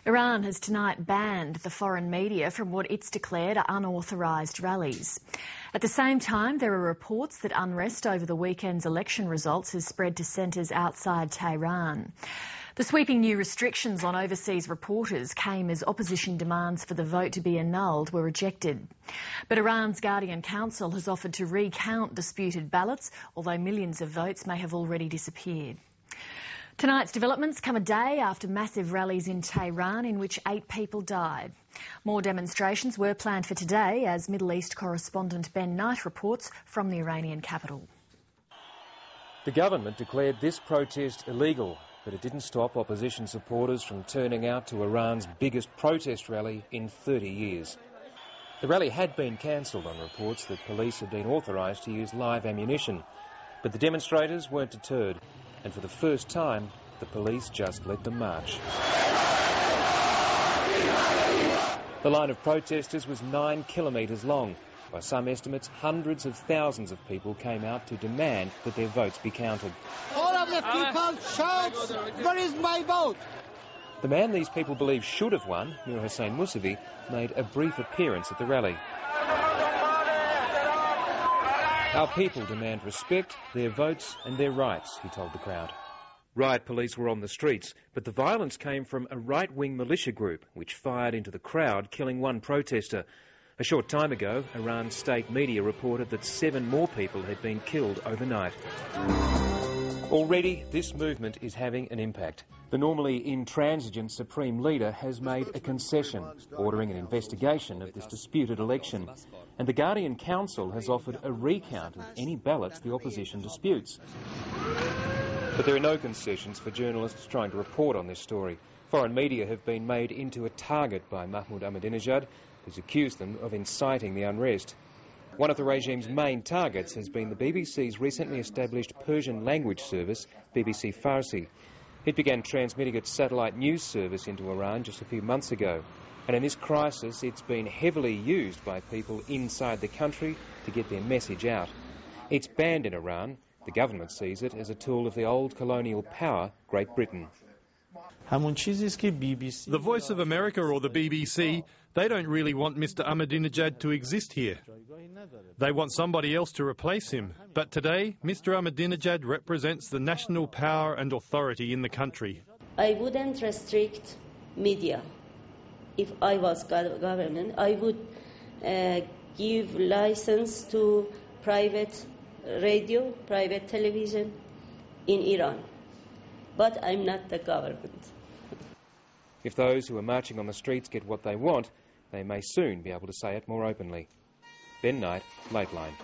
Iran has tonight banned the foreign media from what it's declared are unauthorised rallies. At the same time, there are reports that unrest over the weekend's election results has spread to centres outside Tehran. The sweeping new restrictions on overseas reporters came as opposition demands for the vote to be annulled were rejected. But Iran's Guardian Council has offered to recount disputed ballots, although millions of votes may have already disappeared. Tonight's developments come a day after massive rallies in Tehran in which 8 people died. More demonstrations were planned for today, as Middle East correspondent Ben Knight reports from the Iranian capital. The government declared this protest illegal, but it didn't stop opposition supporters from turning out to Iran's biggest protest rally in 30 years. The rally had been cancelled on reports that police had been authorised to use live ammunition, but the demonstrators weren't deterred. And for the first time, the police just let them march. The line of protesters was 9 kilometres long. By some estimates, hundreds of thousands of people came out to demand that their votes be counted. All of the people shout, "Where is my vote?" The man these people believe should have won, Mir Hossein Mousavi, made a brief appearance at the rally. Our people demand respect, their votes and their rights, he told the crowd. Riot police were on the streets, but the violence came from a right-wing militia group which fired into the crowd, killing 1 protester. A short time ago, Iran's state media reported that 7 more people had been killed overnight. Already, this movement is having an impact. The normally intransigent Supreme Leader has made a concession, ordering an investigation of this disputed election. And the Guardian Council has offered a recount of any ballots the opposition disputes. But there are no concessions for journalists trying to report on this story. Foreign media have been made into a target by Mahmoud Ahmadinejad, who's accused them of inciting the unrest. One of the regime's main targets has been the BBC's recently established Persian language service, BBC Farsi. It began transmitting its satellite news service into Iran just a few months ago. And in this crisis, it's been heavily used by people inside the country to get their message out. It's banned in Iran. The government sees it as a tool of the old colonial power, Great Britain. The Voice of America or the BBC, they don't really want Mr. Ahmadinejad to exist here. They want somebody else to replace him. But today, Mr. Ahmadinejad represents the national power and authority in the country. I wouldn't restrict media. If I was government, I would give license to private radio, private television in Iran. But I'm not the government. If those who are marching on the streets get what they want, they may soon be able to say it more openly. Ben Knight, Lateline.